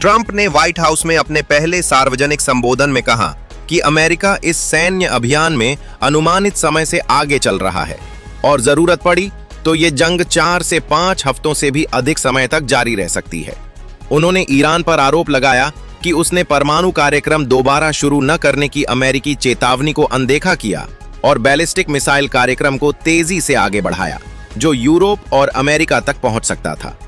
Trump ने white house में अपने पहले सार्वजनिक संबोधन में कहा कि अमेरिका इस सैन्य अभियान में अनुमानित समय से आगे चल रहा है और जरूरत पड़ी तो ये जंग 4 से 5 हफ्तों से भी अधिक समय तक जारी रह सकती है। उन्होंने ईरान पर आरोप लगाया कि उसने परमाणु कार्यक्रम दोबारा शुरू न करने की अमेरिकी चेतावनी को अनदेखा किया और बैलिस्टिक मिसाइल कार्यक्रम को तेजी से आगे बढ़ाया, जो यूरोप और अमेरिका तक पहुंच सकता था।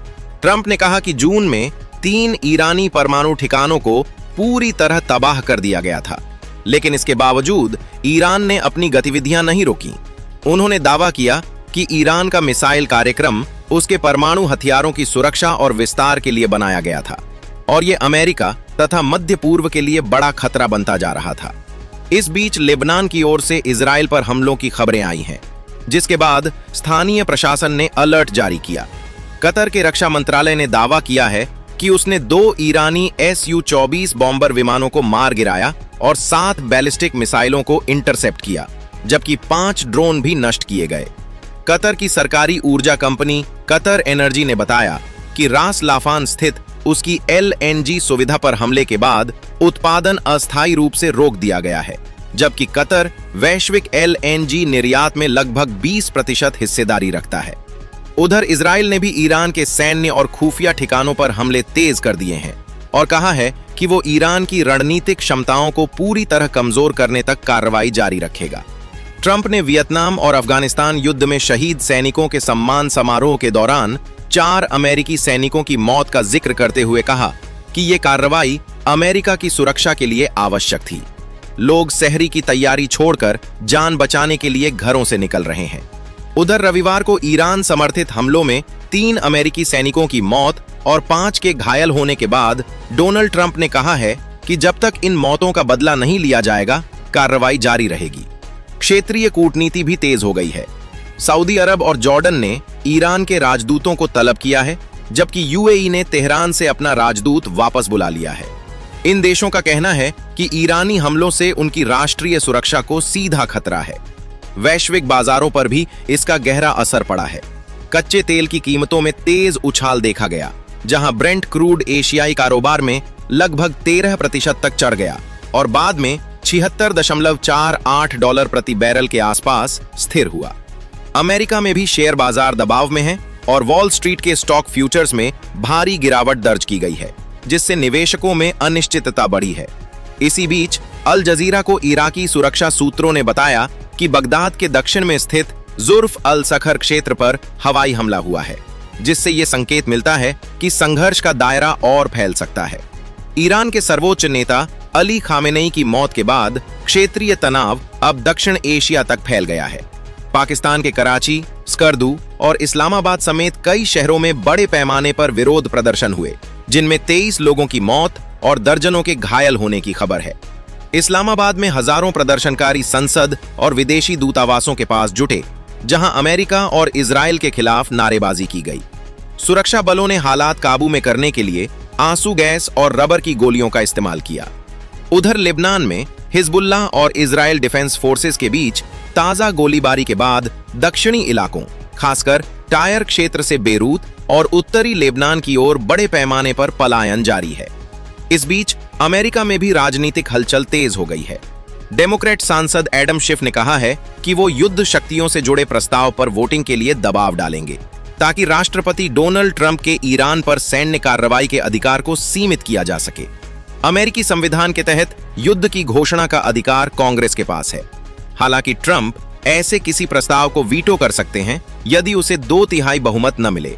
ट्रंप ने कहा कि जून में 3 ईरानी परमाणु ठिकानों को पूरी तरह तबाह कर दिया गया था, लेकिन इसके बावजूद ईरान ने अपनी गतिविधियां नहीं रोकी। उन्होंने दावा किया कि ईरान का मिसाइल कार्यक्रम उसके परमाणु हथियारों की सुरक्षा और विस्तार के लिए बनाया गया था और ये अमेरिका तथा मध्य पूर्व के लिए बड़ा खतरा बनता जा रहा था। इस बीच लेबनान की ओर से इजराइल पर हमलों की खबरें आई हैं, जिसके बाद स्थानीय प्रशासन ने अलर्ट जारी किया। कतर के रक्षा मंत्रालय ने दावा किया है कि उसने 2 ईरानी Su-24 बॉम्बर विमानों को मार गिराया और 7 बैलिस्टिक मिसाइलों को इंटरसेप्ट किया, जबकि 5 ड्रोन भी नष्ट किए गए। कतर की सरकारी ऊर्जा कंपनी कतर एनर्जी ने बताया कि रास लाफान स्थित उसकी LNG सुविधा पर हमले के बाद उत्पादन अस्थायी रूप से रोक दिया गया है, जबकि कतर वैश्विक LNG निर्यात में लगभग 20% हिस्सेदारी रखता है। उधर इजराइल ने भी ईरान के सैन्य और खुफिया ठिकानों पर हमले तेज कर दिए हैं और कहा है कि वो ईरान की रणनीतिक क्षमताओं को पूरी तरह कमजोर करने तक कार्रवाई जारी रखेगा। ट्रंप ने वियतनाम और अफगानिस्तान युद्ध में शहीद सैनिकों के सम्मान समारोह के दौरान 4 अमेरिकी सैनिकों की मौत का जिक्र करते हुए कहा कि ये कार्रवाई अमेरिका की सुरक्षा के लिए आवश्यक थी। लोग सहरी की तैयारी छोड़कर जान बचाने के लिए घरों से निकल रहे हैं। उधर रविवार को ईरान समर्थित हमलों में 3 अमेरिकी सैनिकों की मौत और 5 के घायल होने के बाद डोनाल्ड ट्रंप ने कहा है कि जब तक इन मौतों का बदला नहीं लिया जाएगा, कार्रवाई जारी रहेगी। क्षेत्रीय कूटनीति भी तेज हो गई है। सऊदी अरब और जॉर्डन ने ईरान के राजदूतों को तलब किया है, जबकि UAE ने तेहरान से अपना राजदूत वापस बुला लिया है। इन देशों का कहना है कि ईरानी हमलों से उनकी राष्ट्रीय सुरक्षा को सीधा खतरा है। वैश्विक बाजारों पर भी इसका गहरा असर पड़ा है। कच्चे तेल की कीमतों में तेज उछाल देखा गया, जहां ब्रेंट क्रूड एशियाई कारोबार में लगभग 13% तक चढ़ गया और बाद में $76.48 प्रति बैरल के आसपास स्थिर हुआ। अमेरिका में भी शेयर बाजार दबाव में है और वॉल स्ट्रीट के स्टॉक फ्यूचर्स में भारी गिरावट दर्ज की गई है, जिससे निवेशकों में अनिश्चितता बढ़ी है। इसी बीच अल जजीरा को इराकी सुरक्षा सूत्रों ने बताया कि बगदाद के दक्षिण में स्थित जुर्फ अल सखर क्षेत्र पर हवाई हमला हुआ है, जिससे ये संकेत मिलता है कि संघर्ष का दायरा और फैल सकता है। ईरान के सर्वोच्च नेता अली खामेनेई की मौत के बाद क्षेत्रीय तनाव अब दक्षिण एशिया तक फैल गया है। पाकिस्तान के कराची, स्कर्दू और इस्लामाबाद समेत कई शहरों में बड़े पैमाने पर विरोध प्रदर्शन हुए, जिनमें 23 लोगों की मौत और दर्जनों के घायल होने की खबर है। इस्लामाबाद में हजारों प्रदर्शनकारी संसद और विदेशी दूतावासों के पास जुटे, जहां अमेरिका और इजराइल के खिलाफ नारेबाजी की गई। सुरक्षा बलों ने हालात काबू में करने के लिए आंसू गैस और रबर की गोलियों का इस्तेमाल किया। उधर लेबनान में हिजबुल्लाह और इजराइल डिफेंस फोर्सेस के बीच ताजा गोलीबारी के बाद दक्षिणी इलाकों, खासकर टायर क्षेत्र से बेरूत और उत्तरी लेबनान की ओर बड़े पैमाने पर पलायन जारी है। इस बीच अमेरिका में भी राजनीतिक हलचल तेज हो गई है। डेमोक्रेट सांसद एडम शिफ ने कहा है कि वो युद्ध शक्तियों से जुड़े प्रस्ताव पर वोटिंग के लिए दबाव डालेंगे, ताकि राष्ट्रपति डोनाल्ड ट्रंप के ईरान पर सैन्य कार्रवाई के अधिकार को सीमित किया जा सके। अमेरिकी संविधान के तहत युद्ध की घोषणा का अधिकार कांग्रेस के पास है। हालांकि ट्रंप ऐसे किसी प्रस्ताव को वीटो कर सकते हैं यदि उसे 2/3 बहुमत न मिले।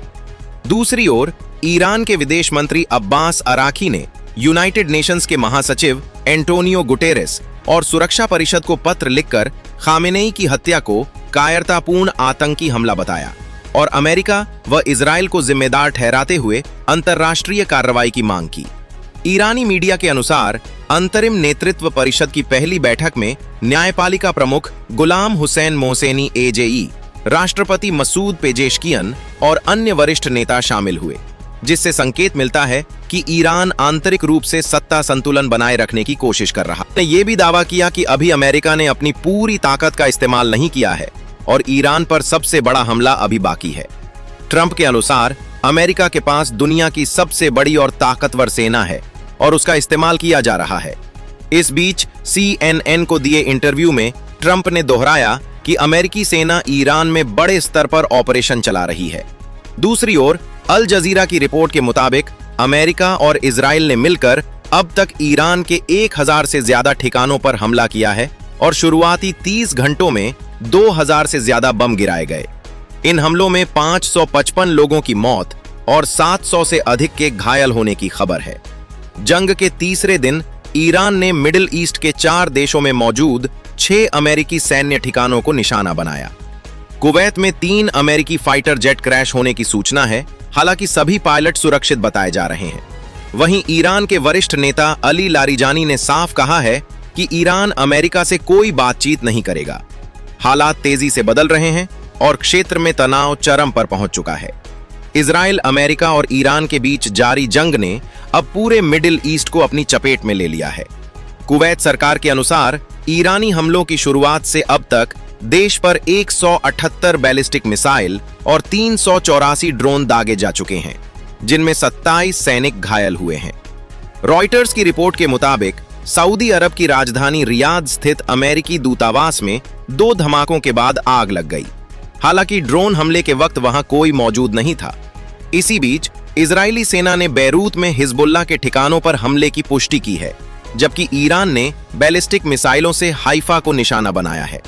दूसरी ओर ईरान के विदेश मंत्री अब्बास अराकी ने यूनाइटेड नेशंस के महासचिव एंटोनियो गुटेरेस और सुरक्षा परिषद को पत्र लिखकर खामेनेई की हत्या को कायरतापूर्ण आतंकी हमला बताया और अमेरिका व इजराइल को जिम्मेदार ठहराते हुए अंतर्राष्ट्रीय कार्रवाई की मांग की। ईरानी मीडिया के अनुसार अंतरिम नेतृत्व परिषद की पहली बैठक में न्यायपालिका प्रमुख गुलाम हुसैन मोहसेनी AJE, राष्ट्रपति मसूद पेजेशकियन और अन्य वरिष्ठ नेता शामिल हुए, जिससे संकेत मिलता है कि ईरान आंतरिक रूप से सत्ता संतुलन बनाए रखने की कोशिश कर रहा है। ये भी दावा किया कि अभी अमेरिका ने अपनी पूरी ताकत का इस्तेमाल नहीं किया है और ईरान पर सबसे बड़ा हमला अभी बाकी है। ट्रंप के अनुसार अमेरिका के पास दुनिया की सबसे बड़ी और ताकतवर सेना है और उसका इस्तेमाल किया जा रहा है। इस बीच CNN को दिए इंटरव्यू में ट्रंप ने दोहराया कि अमेरिकी सेना ईरान में बड़े स्तर पर ऑपरेशन चला रही है। दूसरी ओर अल जजीरा की रिपोर्ट के मुताबिक अमेरिका और इजराइल ने मिलकर अब तक ईरान के 1000 से ज्यादा ठिकानों पर हमला किया है और शुरुआती 30 घंटों में 2000 से ज्यादा बम गिराए गए। इन हमलों में 555 लोगों की मौत और 700 से अधिक के घायल होने की खबर है। जंग के तीसरे दिन ईरान ने मिडिल ईस्ट के 4 देशों में मौजूद 6 अमेरिकी सैन्य ठिकानों को निशाना बनाया। कुवैत में 3 अमेरिकी फाइटर जेट क्रैश होने की सूचना है, हालांकि सभी पायलट सुरक्षित बताए जा रहे हैं। वहीं ईरान के वरिष्ठ नेता अली लारिजानी ने साफ कहा है कि ईरान अमेरिका से कोई बातचीत नहीं करेगा। हालात तेजी से बदल रहे हैं और क्षेत्र में तनाव चरम पर पहुंच चुका है। इजराइल, अमेरिका और ईरान के बीच जारी जंग ने अब पूरे मिडिल ईस्ट को अपनी चपेट में ले लिया है। कुवैत सरकार के अनुसार ईरानी हमलों की शुरुआत से अब तक देश पर 178 बैलिस्टिक मिसाइल और 384 ड्रोन दागे जा चुके हैं, जिनमें 27 सैनिक घायल हुए हैं। रॉयटर्स की रिपोर्ट के मुताबिक सऊदी अरब की राजधानी रियाद स्थित अमेरिकी दूतावास में 2 धमाकों के बाद आग लग गई। हालांकि ड्रोन हमले के वक्त वहां कोई मौजूद नहीं था। इसी बीच इजरायली सेना ने बैरूत में हिजबुल्लाह के ठिकानों पर हमले की पुष्टि की है, जबकि ईरान ने बैलिस्टिक मिसाइलों से हाइफा को निशाना बनाया है।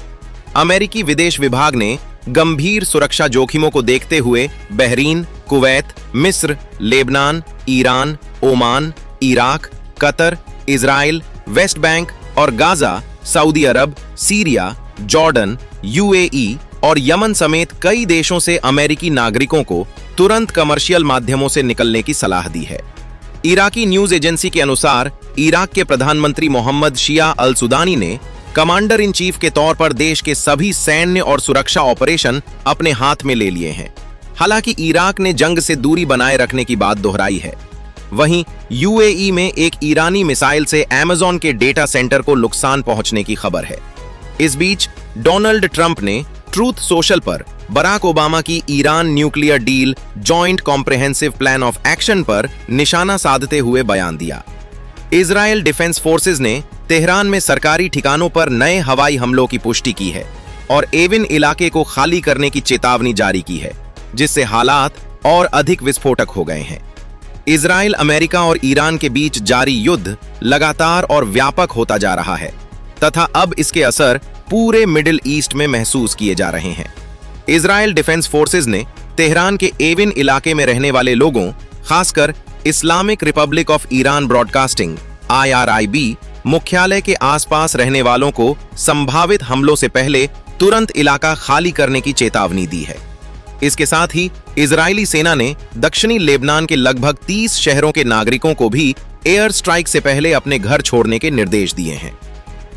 अमेरिकी विदेश विभाग ने गंभीर सुरक्षा जोखिमों को देखते हुए बहरीन, कुवैत, मिस्र, Lebanon, Iran, Oman, Iraq, Qatar, Israel, West Bank और गाजा, सऊदी अरब, सीरिया, जॉर्डन, UAE और यमन समेत कई देशों से अमेरिकी नागरिकों को तुरंत कमर्शियल माध्यमों से निकलने की सलाह दी है। इराकी न्यूज एजेंसी के अनुसार इराक के प्रधानमंत्री मोहम्मद शिया अल सुदानी ने कमांडर इन चीफ के तौर पर देश के सभी सैन्य और सुरक्षा ऑपरेशन अपने हाथ में ले लिए हैं। हालांकि इराक ने जंग से दूरी बनाए रखने की बात दोहराई है। वहीं UAE में एक ईरानी मिसाइल से अमेज़न के डेटा सेंटर को नुकसान पहुंचने की खबर है। इस बीच डोनाल्ड ट्रंप ने ट्रूथ सोशल पर बराक ओबामा की Iran nuclear deal joint comprehensive plan of action पर निशाना साधते हुए बयान दिया। इजराइल डिफेंस फोर्सेज ने तेहरान में सरकारी ठिकानों पर नए हवाई हमलों की पुष्टि की है और एविन इलाके को खाली करने की चेतावनी जारी की है, जिससे हालात और अधिक विस्फोटक हो गए हैं। इजराइल, अमेरिका और ईरान के बीच जारी युद्ध लगातार और व्यापक होता जा रहा है तथा अब इसके असर पूरे मिडिल ईस्ट में महसूस किए जा रहे हैं। इजराइल डिफेंस फोर्सेज ने तेहरान के एविन इलाके में रहने वाले लोगों, खासकर Islamic Republic of Iran broadcasting IRIB मुख्यालय के आसपास रहने वालों को संभावित हमलों से पहले तुरंत इलाका खाली करने की चेतावनी दी है। इसके साथ ही इजरायली सेना ने दक्षिणी लेबनान के लगभग 30 शहरों के नागरिकों को भी एयर स्ट्राइक से पहले अपने घर छोड़ने के निर्देश दिए हैं।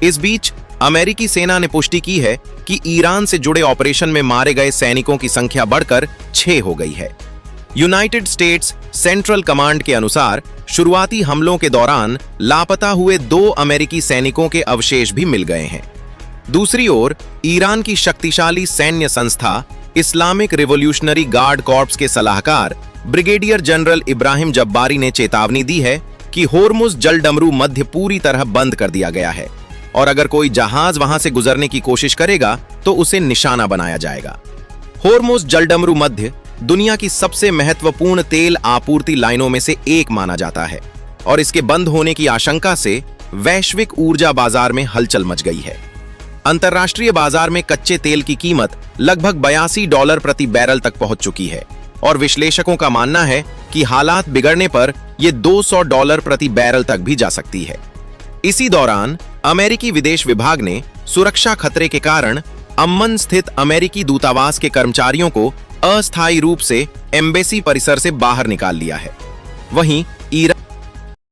इस बीच अमेरिकी सेना ने पुष्टि की है कि ईरान से जुड़े ऑपरेशन में मारे गए सैनिकों की संख्या बढ़कर 6 हो गई है। यूनाइटेड स्टेट्स सेंट्रल कमांड के अनुसार शुरुआती हमलों के दौरान लापता हुए 2 अमेरिकी सैनिकों के अवशेष भी मिल गए हैं। दूसरी ओर ईरान की शक्तिशाली सैन्य संस्था इस्लामिक रिवॉल्यूशनरी गार्ड कॉर्प्स के सलाहकार ब्रिगेडियर जनरल इब्राहिम जब्बारी ने चेतावनी दी है कि होर्मुज जलडमरू मध्य पूरी तरह बंद कर दिया गया है और अगर कोई जहाज वहां से गुजरने की कोशिश करेगा तो उसे निशाना बनाया जाएगा। होर्मुज जलडमरू मध्य दुनिया की सबसे महत्वपूर्ण तेल आपूर्ति लाइनों में से एक माना जाता है और इसके बंद होने की आशंका से वैश्विक ऊर्जा बाजार में हलचल मच गई है। अंतर्राष्ट्रीय बाजार में कच्चे तेल की कीमत लगभग $82 प्रति बैरल तक पहुंच चुकी है और विश्लेषकों का मानना है कि हालात बिगड़ने पर यह $200 प्रति बैरल तक भी जा सकती है। इसी दौरान अमेरिकी विदेश विभाग ने सुरक्षा खतरे के कारण अम्मन स्थित अमेरिकी दूतावास के कर्मचारियों को अस्थायी रूप से एम्बेसी परिसर से बाहर निकाल लिया है। वहीं